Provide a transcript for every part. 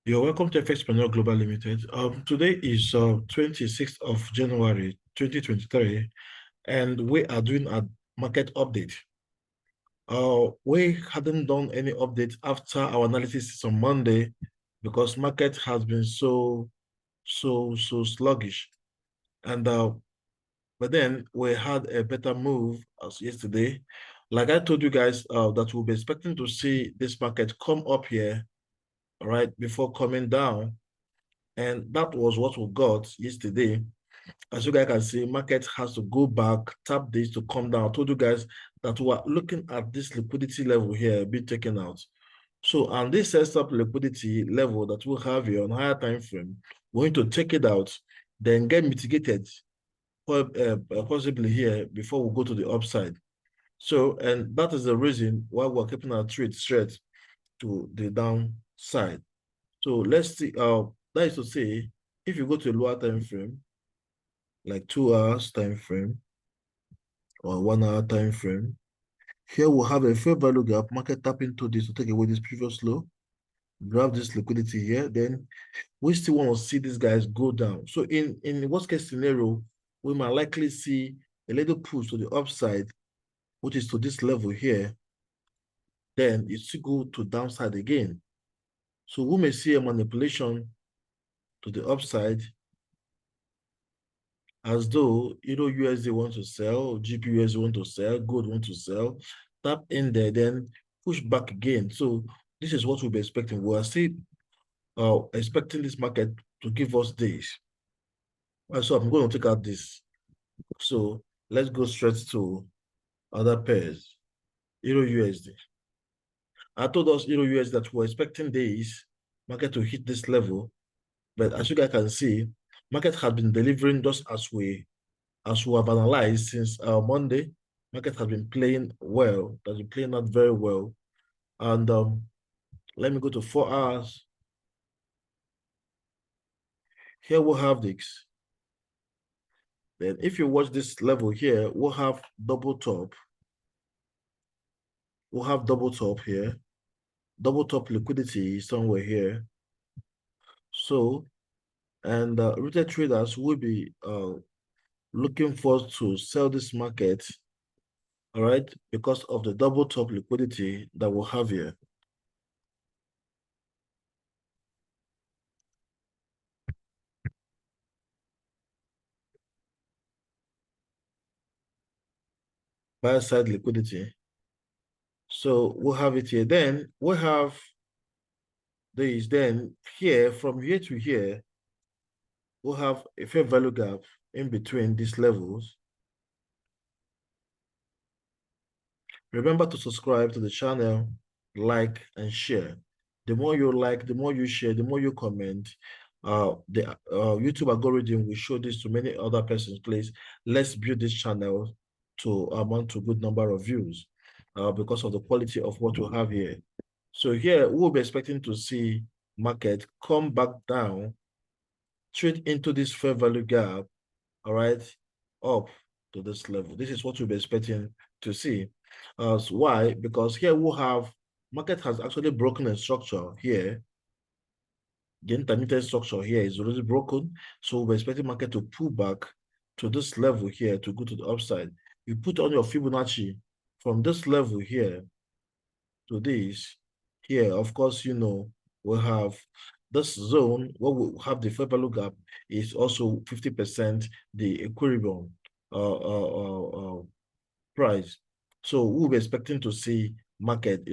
You're welcome to FXPG Global Limited. Today is 26th of January 2023, and we are doing a market update. We hadn't done any update after our analysis on Monday because market has been so sluggish. And but then we had a better move as yesterday. Like I told you guys, that we'll be expecting to see this market come up here, right, before coming down. And that was what we got yesterday. As you guys can see, market has to go back, tap this to come down. I told you guys that we are looking at this liquidity level here being taken out. So, and this sets up liquidity level that we have here on higher time frame, we're going to take it out, then get mitigated possibly here before we go to the upside. So, and that is the reason why we're keeping our trade straight to the downside. So let's see, that is to say, if you go to a lower time frame, like 2 hours time frame or 1 hour time frame, here we'll have a fair value gap, market tap into this to take away this previous low, grab this liquidity here, then we still want to see these guys go down. So in the worst case scenario, we might likely see a little push to the upside, which is to this level here, then it should go to downside again. So we may see a manipulation to the upside as though USD want to sell, GBPUSD want to sell, gold want to sell, tap in there, then push back again. So this is what we'll be expecting. We are still expecting this market to give us this. So I'm going to take out this. So let's go straight to other pairs. Euro USD. I told us Euro USD that we're expecting this market to hit this level, but as you guys can see, market has been delivering just as we have analyzed since Monday. Market has been playing well, has been playing out very well. And let me go to 4 hours. Here we'll have this. Then if you watch this level here, we'll have double top. We'll have double top here. Double top liquidity somewhere here. So, and retail traders will be looking forward to sell this market, all right, because of the double top liquidity that we'll have here. Buy side liquidity. So we'll have it here. Then we'll have this. Then here, from here to here, we'll have a fair value gap in between these levels. Remember to subscribe to the channel, like, and share. The more you like, the more you share, the more you comment, the YouTube algorithm will show this to many other persons. Please, let's build this channel to amount to a good number of views because of the quality of what we have here. So here, we'll be expecting to see market come back down, trade into this fair value gap, all right, up to this level. This is what we'll be expecting to see. So why? Because here we'll have market has actually broken a structure here. The intermittent structure here is already broken. So we're expecting market to pull back to this level here to go to the upside. You put on your Fibonacci from this level here to this here. Of course, we'll have this zone where we have the fair value gap is also 50% the equilibrium price. So we'll be expecting to see market,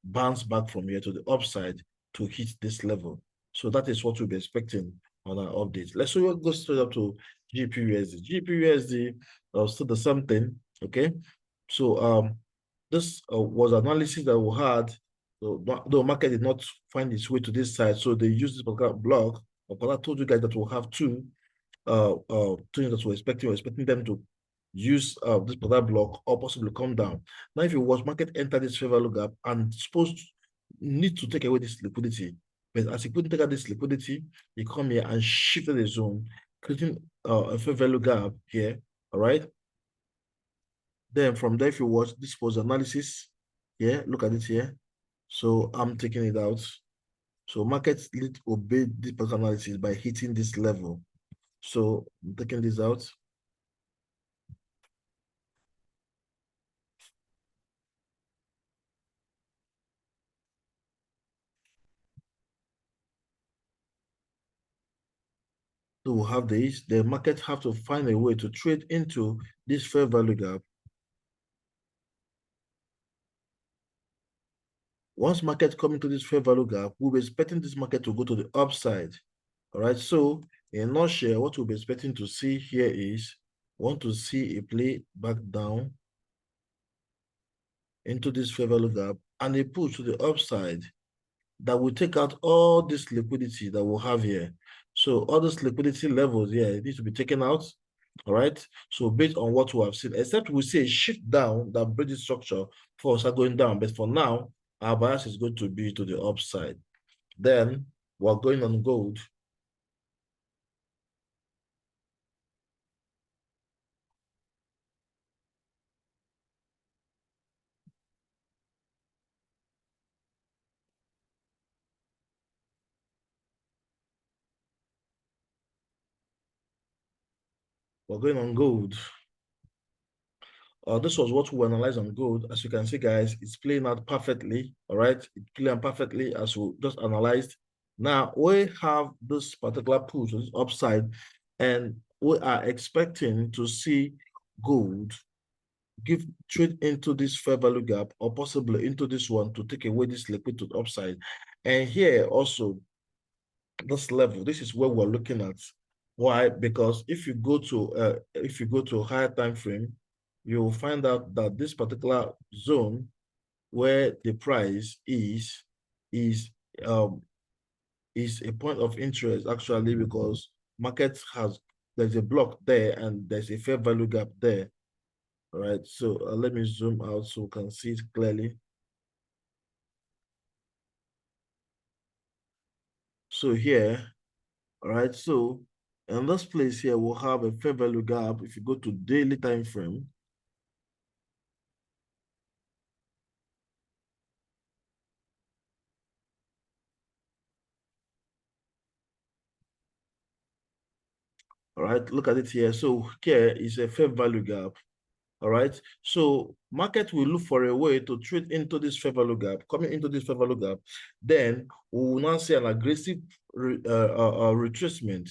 bounce back from here to the upside to hit this level. So that is what we'll be expecting on our update. Let's go straight up to GBPUSD. GBPUSD still the same thing, okay? So this was analysis that we had. So the market did not find its way to this side, so they used this particular block. But I told you guys that we'll have two things that we're expecting them to use this particular block or possibly come down. Now, if you watch market enter this fair value gap and supposed need to take away this liquidity, but as you couldn't take out this liquidity, you come here and shift the zone, creating a fair value gap here. All right. Then from there, if you watch this was analysis, yeah, look at it here. So I'm taking it out. So markets need to obey this particular analysis by hitting this level. So I'm taking this out. To have this, the market have to find a way to trade into this fair value gap. Once market come into this fair value gap, we'll be expecting this market to go to the upside. All right. So in a nutshell, what we'll be expecting to see here is want to see a play back down into this fair value gap and a push to the upside that will take out all this liquidity that we'll have here. So all these liquidity levels here, it needs to be taken out. All right. So based on what we have seen, except we see a shift down that bridges structure for us are going down. But for now, our bias is going to be to the upside. Then we're going on gold. We're going on gold. This was what we analyzed on gold. As you can see, guys, it's playing out perfectly. All right, it's playing out perfectly as we just analyzed. Now we have this particular push, this upside, and we are expecting to see gold give trade into this fair value gap or possibly into this one to take away this liquid to the upside. And here also, this level, this is where we're looking at. Why? Because if you go to a higher time frame, you'll find out that this particular zone where the price is um is a point of interest actually, because market has, there's a block there and there's a fair value gap there. All right, so let me zoom out so we can see it clearly. So here, all right, so in this place here, we'll have a fair value gap. If you go to daily time frame, all right, look at it here. So here is a fair value gap. All right. So market will look for a way to trade into this fair value gap, coming into this fair value gap. Then we will now see an aggressive retracement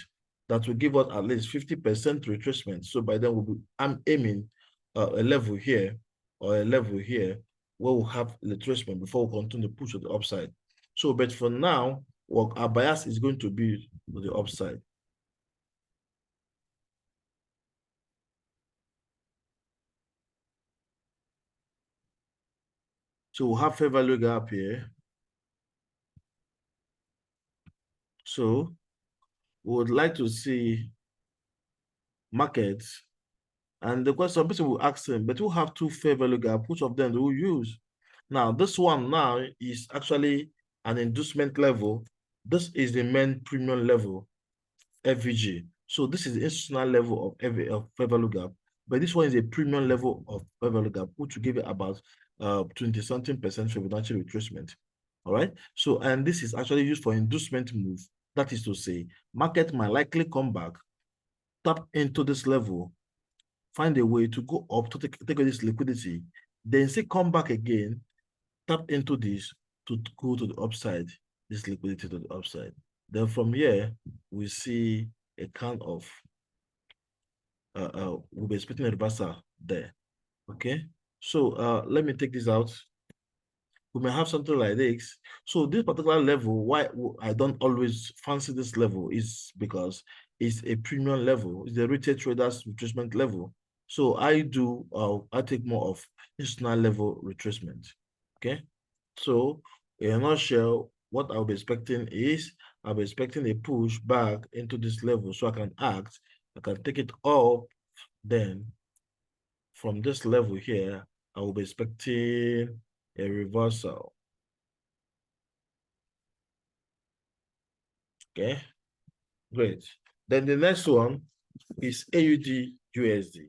that will give us at least 50% retracement. So by then I'm aiming a level here or a level here where we'll have retracement before we continue to push to the upside. So, but for now, what our bias is going to be to the upside. So we'll have fair value gap here. So we would like to see markets. And the question, some people will ask them, but we have two fair value gap, which of them do we use? Now, this one now is actually an inducement level. This is the main premium level, FVG. So this is the institutional level of fair value gap. But this one is a premium level of fair value gap, which will give you about 20-something% Fibonacci retracement. All right. So, and this is actually used for inducement move. That is to say, market might likely come back, tap into this level, find a way to go up to take this liquidity, then say come back again, tap into this to go to the upside, this liquidity to the upside. Then from here, we see a kind of, we'll be expecting a reversal there, okay? So let me take this out. We may have something like this. So this particular level, why I don't always fancy this level is because it's a premium level. It's the retail traders retracement level. So I take more of institutional level retracement. Okay. So in a nutshell, what I'll be expecting is I'll be expecting a push back into this level so I can act, I can take it up. Then from this level here, I will be expecting a reversal. Okay, great. Then the next one is AUD USD.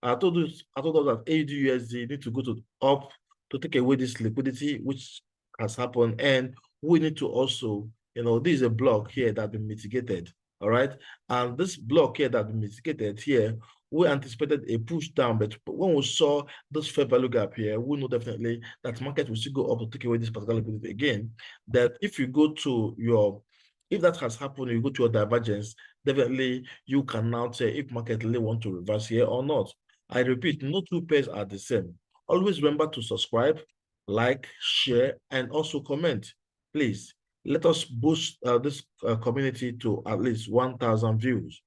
I told us that AUD USD need to go to up to take away this liquidity which has happened, and we need to also this is a block here that been mitigated. All right. And this block here that been mitigated here, we anticipated a push down, but when we saw this fair value gap here, we know definitely that market will still go up to take away this particular liquidity again. That if you go to if that has happened, you go to your divergence, definitely you can now say if market really want to reverse here or not. I repeat, no two pairs are the same. Always remember to subscribe, like, share, and also comment. Please, let us boost this community to at least 1,000 views.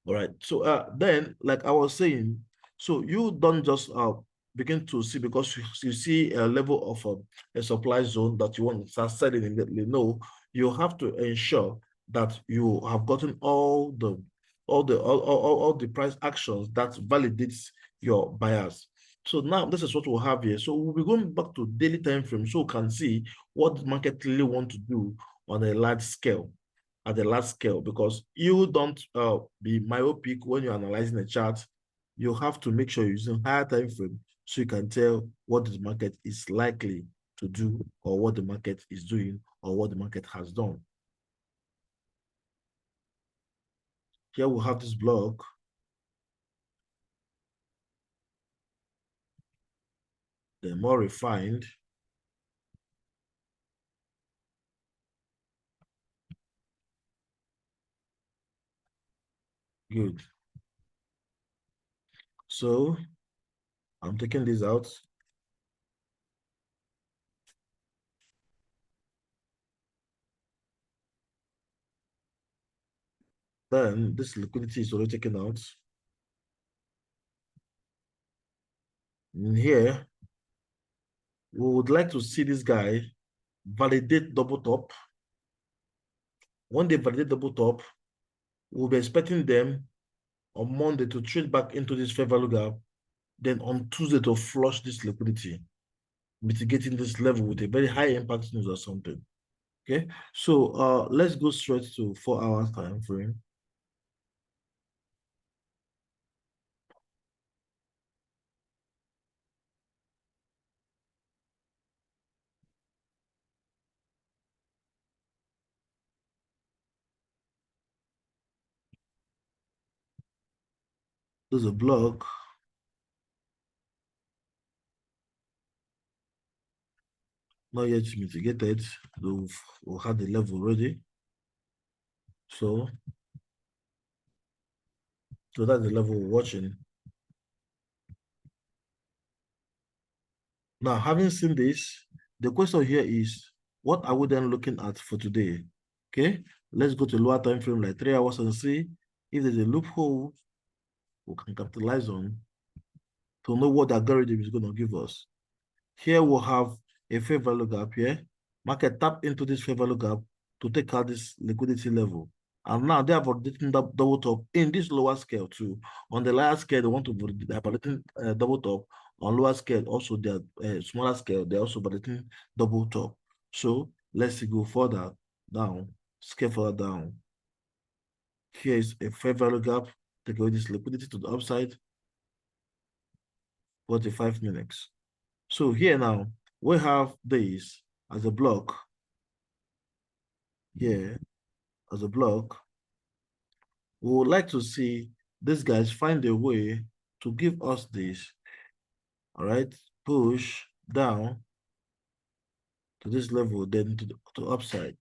All right. So then, like I was saying, so you don't just begin to see because you see a level of a supply zone that you want to start selling immediately. No, you have to ensure that you have gotten all the price actions that validates your buyers. So now this is what we'll have here. So we'll be going back to daily time frame so we can see what the market really want to do on a large scale. At a large scale, because you don't be myopic when you're analyzing a chart. You have to make sure you're using higher time frame so you can tell what the market is likely to do or what the market is doing or what the market has done. Here we have this block. They're more refined. Good. So I'm taking this out. Then this liquidity is already taken out. In here, we would like to see this guy validate double top. When they validate double top, we'll be expecting them on Monday to trade back into this fair value gap, then on Tuesday to flush this liquidity, mitigating this level with a very high impact news or something. Okay, so let's go straight to 4 hours time frame. There's a block. Not yet mitigated. We've had the level already. So that's the level we're watching. Now, having seen this, the question here is, what are we then looking at for today? Okay, let's go to lower time frame like 3 hours and see if there's a loophole we can capitalize on to know what the algorithm is going to give us. Here we'll have a fair value gap here. Market tap into this fair value gap to take out this liquidity level. And now they have validating double top in this lower scale too. On the higher scale, they want to validating double top. On lower scale, also their smaller scale, they're also validating double top. So let's go further down, scale further down. Here is a fair value gap. Take away this liquidity to the upside. 45 minutes. So here now, we have this as a block. Here, as a block. We would like to see these guys find a way to give us this. All right, push down to this level, then to upside.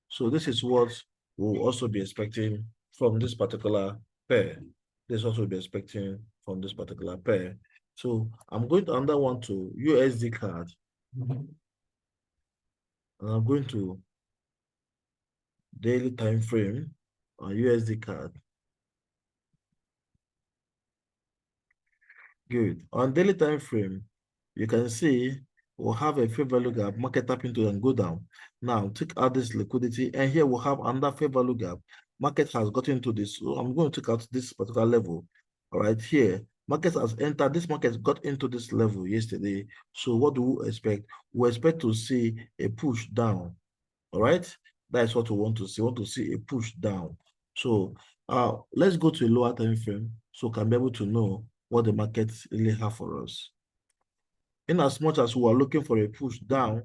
So this is what we'll also be expecting from this particular pair. This also be expecting from this particular pair. So I'm going to under one to USDCAD. And I'm going to daily time frame on USDCAD. Good. On daily time frame, you can see we'll have a fair value gap, market tap into and go down. Now take out this liquidity, and here we'll have another fair value gap. Market has gotten into this, so I'm going to take out this particular level. All right, here, market has entered, this market got into this level yesterday. So what do we expect? We expect to see a push down. All right, that's what we want to see. We want to see a push down. So let's go to a lower time frame so we can be able to know what the markets really have for us. In as much as we are looking for a push down,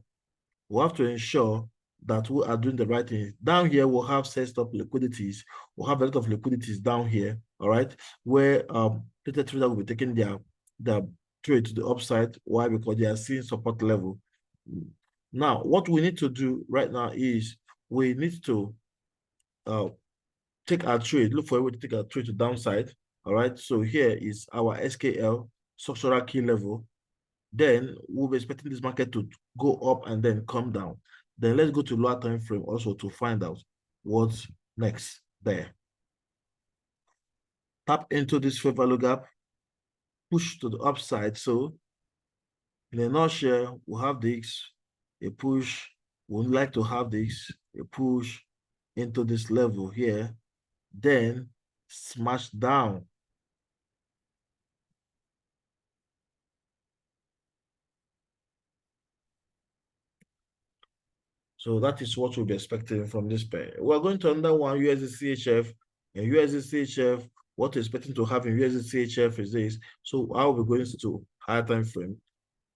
we have to ensure that we are doing the right thing. Down here, we'll have set up liquidities. We'll have a lot of liquidities down here, all right, where data trader will be taking their trade to the upside. Why? Because they are seeing support level. Now, what we need to do right now is we need to take our trade, look for a way to take our trade to downside. All right. So here is our SKL structural key level. Then we'll be expecting this market to go up and then come down. Then let's go to lower time frame also to find out what's next there. Tap into this fair value gap, push to the upside. So in a nutshell, we'll have this, a push. We'd like to have this, a push into this level here, then smash down. So that is what we'll be expecting from this pair. We're going to another one, USDCHF. And USDCHF, what we're expecting to have in USDCHF is this. So I will be going to higher time frame.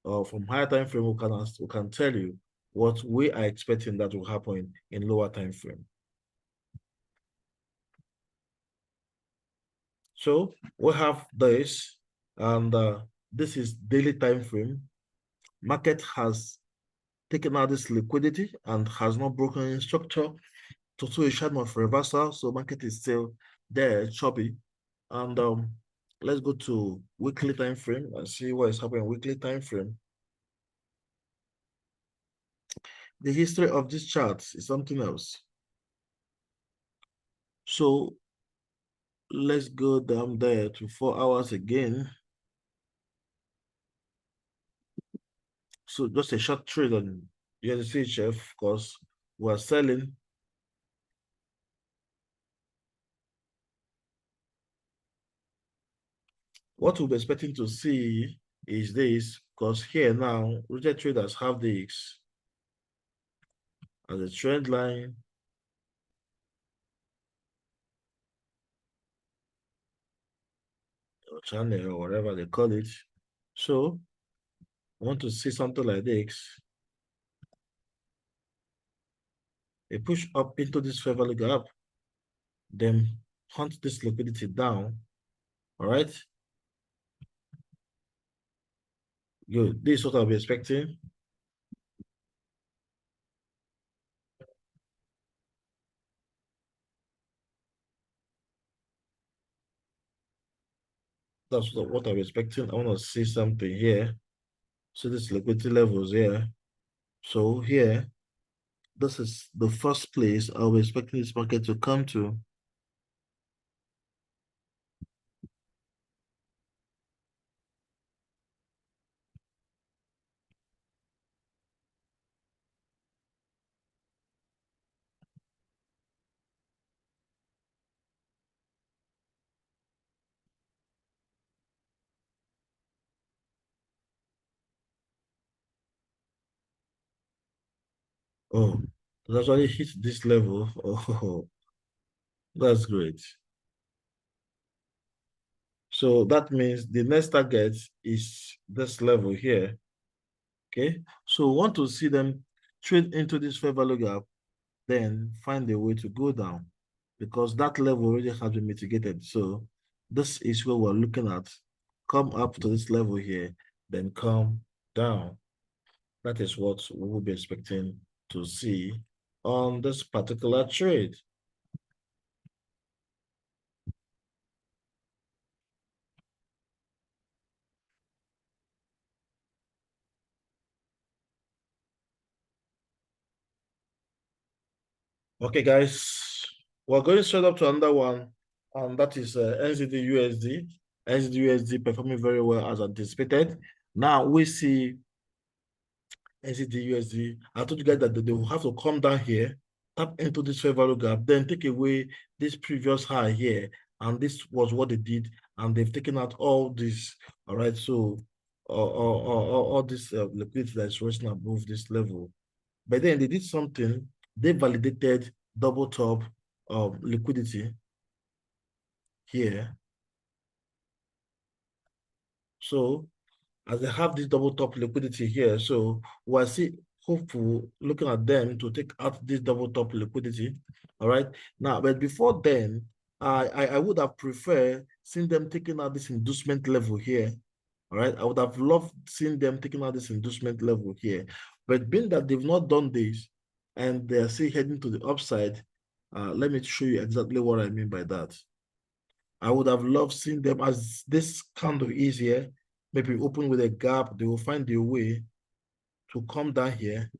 From higher time frame, we can tell you what we are expecting that will happen in lower time frame. So we have this, and this is daily time frame. Market has taken out this liquidity and has not broken in structure to show a shadow of reversal. So market is still there, choppy. And let's go to weekly time frame and see what is happening weekly time frame. The history of this chart is something else. So let's go down there to 4 hours again. So just a short trade on USDCHF because we're selling. What we'll be expecting to see is this, because here now, retail traders have this as a trend line. Or channel or whatever they call it. So I want to see something like this. A push up into this fair value gap, then hunt this liquidity down. All right. Good. This is what I'll be expecting. That's what I'm expecting. I want to see something here. So this liquidity levels here. So here, this is the first place I'll be expecting this market to come to. Oh, it actually hit this level. Oh, that's great. So that means the next target is this level here. Okay. So we want to see them trade into this fair value gap, then find a way to go down because that level already has been mitigated. So this is where we're looking at. Come up to this level here, then come down. That is what we will be expecting to see on this particular trade. Okay, guys, we're going straight up to another one, and that is NZD-USD. NZD-USD performing very well as anticipated. Now we see NZD-USD. I told you guys that they will have to come down here, tap into this fair value gap, then take away this previous high here. And this was what they did, and they've taken out all this. All right, so all this liquidity that is rising above this level. But then they did something. They validated double top liquidity here. So as they have this double top liquidity here, so we'll see hopeful looking at them to take out this double top liquidity. All right. Now, but before then, I would have preferred seeing them taking out this inducement level here. All right. I would have loved seeing them taking out this inducement level here. But being that they've not done this and they're still heading to the upside, let me show you exactly what I mean by that. I would have loved seeing them as this kind of is here, maybe open with a gap. They will find their way to come down here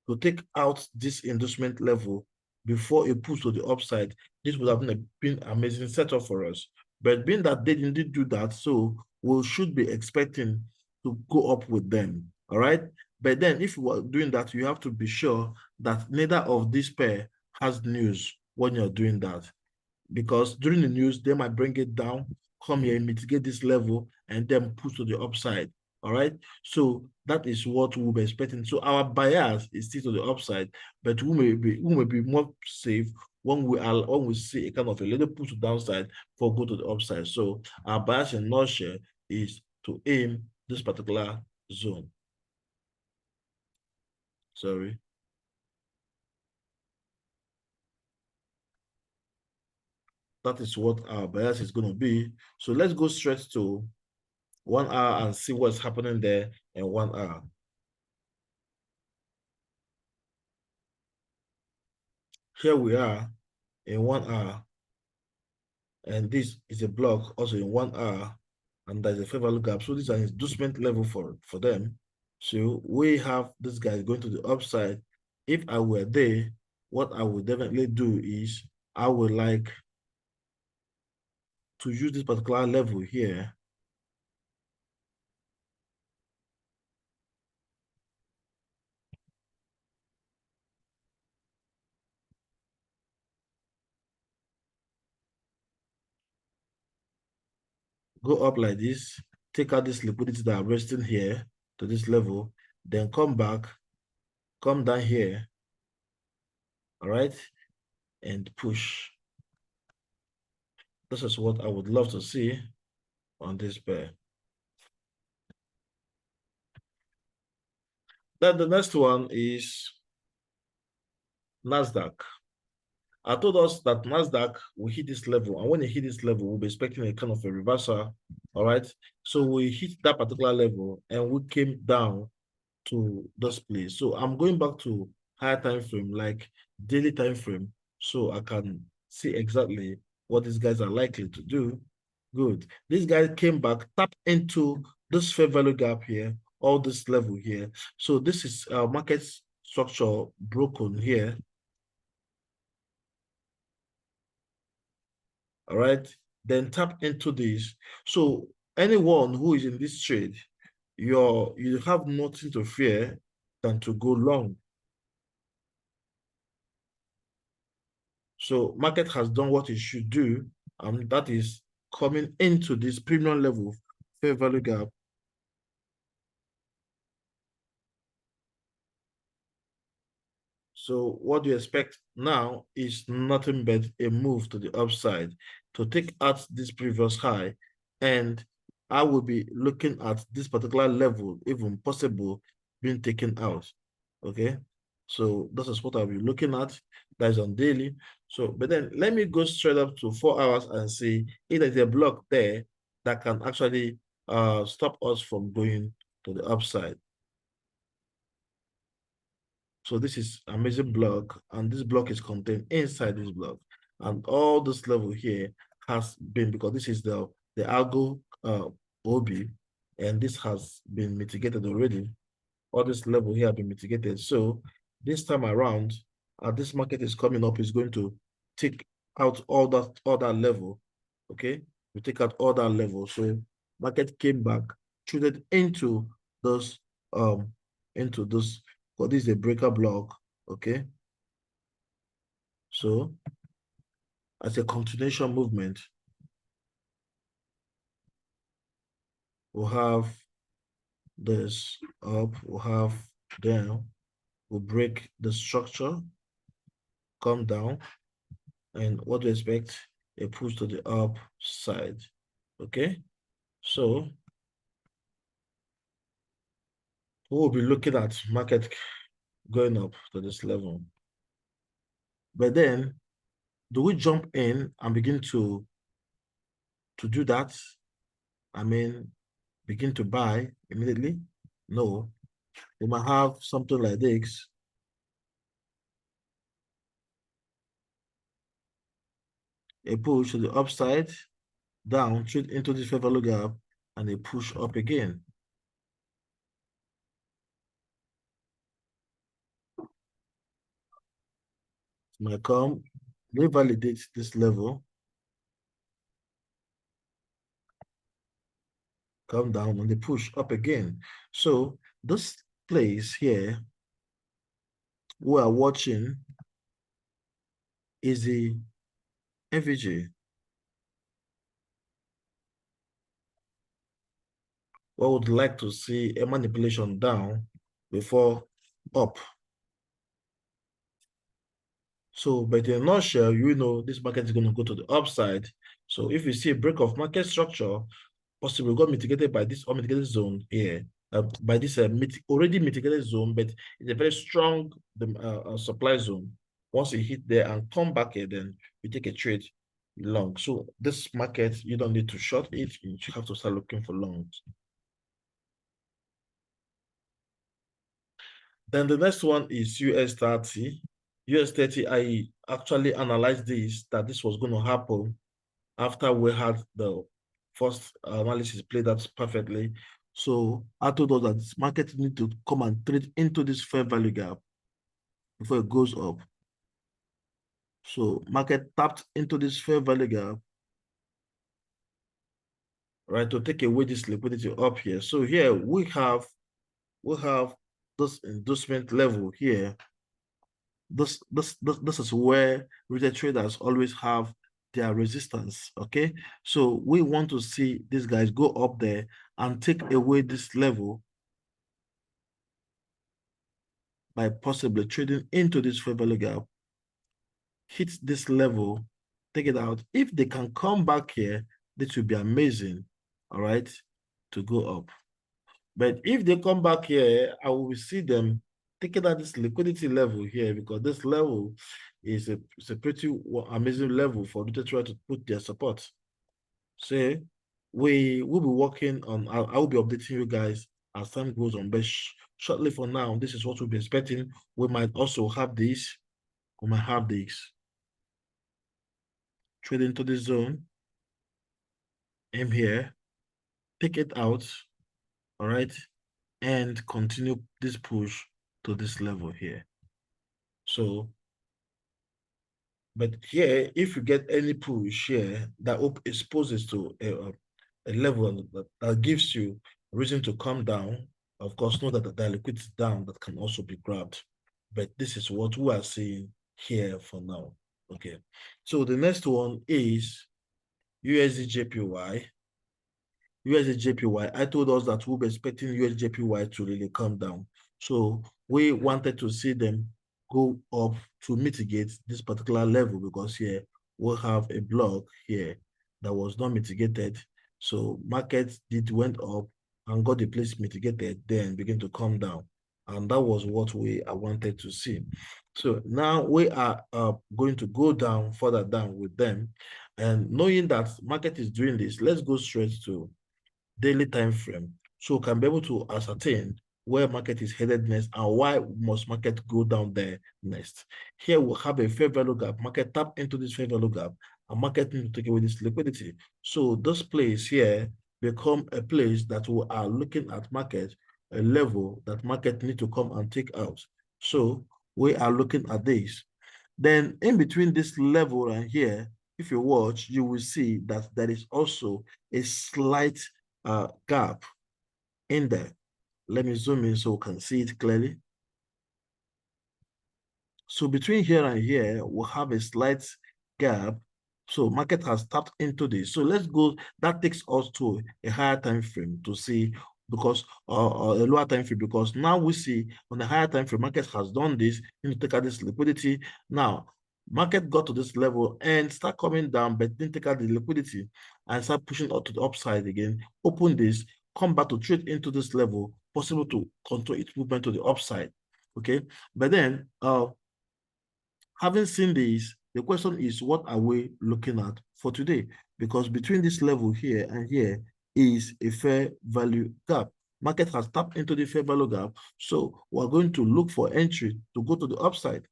to take out this inducement level before it push to the upside. This would have been an amazing setup for us. But being that they didn't do that, so we should be expecting to go up with them. All right. But then if you are doing that, you have to be sure that neither of these pair has news when you're doing that. Because during the news, they might bring it down, come here, mitigate this level, and then push to the upside. All right. So that is what we'll be expecting. So our bias is still to the upside, but we may be more safe when we see a kind of a little push to downside for go to the upside. So our bias in nutshell is to aim this particular zone. Sorry. That is what our bias is going to be. So let's go straight to 1 hour and see what's happening there in 1 hour. Here we are in 1 hour, and this is a block also in 1 hour, and there's a fair value gap. So this is an inducement level for them. So we have this guy going to the upside. If I were there, what I would definitely do is I would like to use this particular level here. Go up like this, take out this liquidity that I'm resting here to this level, then come back, come down here, all right, and push. This is what I would love to see on this pair. Then the next one is Nasdaq. I told us that Nasdaq will hit this level, and when it hit this level, we'll be expecting a kind of a reversal. All right. So we hit that particular level and we came down to this place. So I'm going back to higher time frame, like daily time frame, so I can see exactly what these guys are likely to do. Good. This guy came back, tapped into this fair value gap here, all this level here. So this is market structure broken here. All right. Then tap into this. So anyone who is in this trade, you have nothing to fear than to go long. So market has done what it should do, and that is coming into this premium level fair value gap. So what you expect now is nothing but a move to the upside to take out this previous high, and I will be looking at this particular level, even possible, being taken out. Okay, so this is what I'll be looking at. That is on daily. So, but then let me go straight up to 4 hours and see if there's a block there that can actually stop us from going to the upside. So this is amazing block, and this block is contained inside this block. And all this level here has been, because this is the algo OB, and this has been mitigated already. All this level here have been mitigated. So this time around, this market is coming up, is going to take out all that level. Okay, we take out all that level. So market came back, traded into those but this is a breaker block. Okay, so as a continuation movement, we'll have this up, we'll have down, we'll break the structure, come down, and what to expect, a push to the upside. Okay, so we'll be looking at market going up to this level. But then, do we jump in and begin to do that? I mean, begin to buy immediately? No. We might have something like this. A push to the upside, down, trade into this fair value gap, and a push up again. It might come, revalidate this level, come down, and they push up again. So this place here we are watching is the FVG. We would like to see a manipulation down before up. So, but in a nutshell, you know this market is going to go to the upside. So if you see a break of market structure, possibly got mitigated by this unmitigated zone here, by this already mitigated zone, but it's a very strong supply zone. Once you hit there and come back here, then you take a trade long. So this market, you don't need to short it. You have to start looking for longs. Then the next one is US30. US30, I actually analyzed this, that this was going to happen after we had the first analysis played out perfectly. So I told us that this market need to come and trade into this fair value gap before it goes up. So market tapped into this fair value gap, right, to take away this liquidity up here. So here we have this inducement level here. This is where retail traders always have their resistance. Okay, so we want to see these guys go up there and take away this level by possibly trading into this fair value gap, hit this level, take it out. If they can come back here, this will be amazing, all right, to go up. But if they come back here, I will see them taking out this liquidity level here, because this level is a pretty amazing level for the trader to put their support. So we will be working on, I will be updating you guys as time goes on, but shortly for now, this is what we'll be expecting. We might also have this, we might have this. Trade into the zone, aim here, take it out, all right, and continue this push to this level here. So, but here, if you get any push here that exposes to a level that gives you reason to come down, of course, know that the liquidity down that can also be grabbed. But this is what we are seeing here for now. Okay. So the next one is USDJPY. USDJPY, I told us that we'll be expecting USDJPY to really come down. So we wanted to see them go up to mitigate this particular level, because here we'll have a block here that was not mitigated. So markets went up and got the place mitigated, then begin to come down. And that was what we wanted to see. So now we are going to go down, further down with them. And knowing that market is doing this, let's go straight to daily time frame, so we can be able to ascertain where market is headed next and why must market go down there next. Here we'll have a fair value gap. Market tap into this fair value gap and market need to take away this liquidity. So this place here become a place that we are looking at market, a level that market need to come and take out. So we are looking at this. Then in between this level and here, if you watch, you will see that there is also a slight gap in there. Let me zoom in so we can see it clearly. So between here and here, we'll have a slight gap. So market has tapped into this. So let's go, that takes us to a higher time frame to see, because a lower time frame, because now we see on the higher time frame, market has done this, you need to take out this liquidity. Now, market got to this level and start coming down, but didn't take out the liquidity and start pushing up to the upside again, open this, come back to trade into this level, possible to control its movement to the upside. Okay, but then having seen this, the question is, what are we looking at for today? Because between this level here and here is a fair value gap. Market has tapped into the fair value gap, so we're going to look for entry to go to the upside.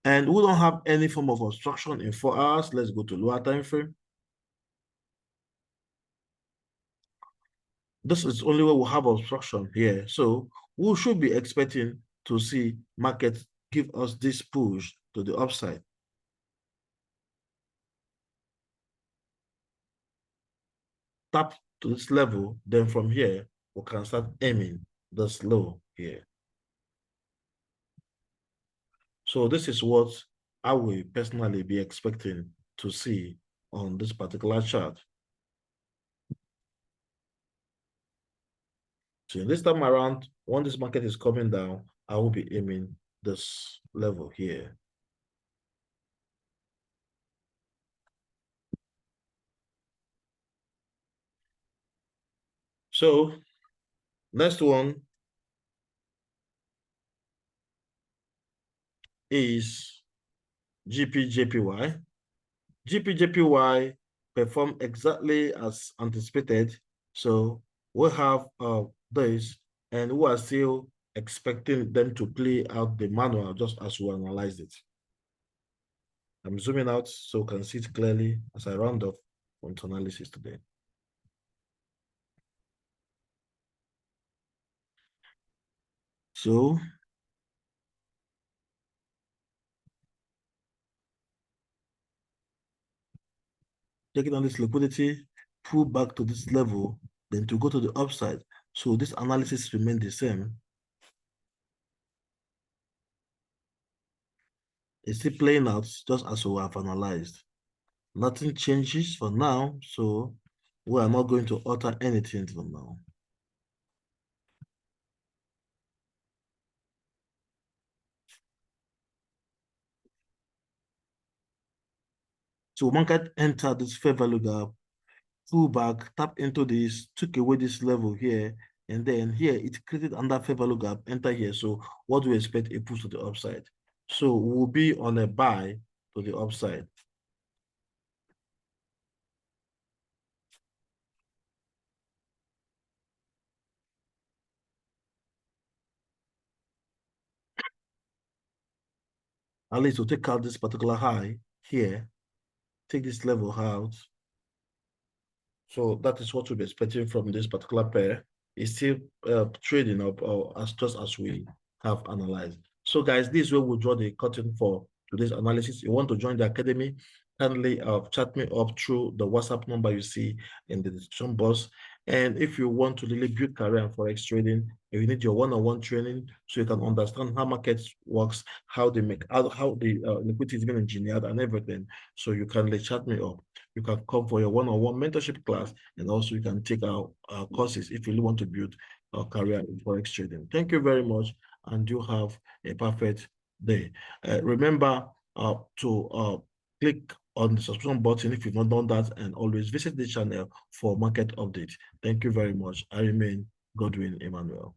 And we don't have any form of obstruction in 4 hours. Let's go to lower time frame. This is only where we have obstruction here. So we should be expecting to see market give us this push to the upside. Tap to this level, then from here, we can start aiming this low here. So this is what I will personally be expecting to see on this particular chart. So this time around, when this market is coming down, I will be aiming this level here. So next one is GBPJPY. GBPJPY performed exactly as anticipated. So we have this, and we are still expecting them to play out the manual just as we analyzed it. I'm zooming out so you can see it clearly as I round off on analysis today. So taking on this liquidity, pull back to this level, then to go to the upside. So this analysis remains the same. It's still playing out just as we have analyzed. Nothing changes for now, so we are not going to alter anything for now. So market entered this fair value gap, pull back, tap into this, took away this level here, and then here it created under fair value gap, enter here. So what do we expect? A push to the upside. So we'll be on a buy to the upside. At least we'll take out this particular high here, take this level out. So that is what we'll be expecting from this particular pair. It's still trading up as just as we have analyzed. So guys, this is where we'll draw the curtain for today's analysis. If you want to join the academy, kindly chat me up through the WhatsApp number you see in the description box. And if you want to really build career in Forex trading, if you need your one-on-one training so you can understand how markets works, how they make, how the liquidity is being engineered and everything, so you can chat me up. You can come for your one-on-one mentorship class, and also you can take our courses if you really want to build a career in Forex trading. Thank you very much, and you have a perfect day. Remember to click on the subscription button if you've not done that, and always visit the channel for market updates. Thank you very much. I remain Godwin Emmanuel.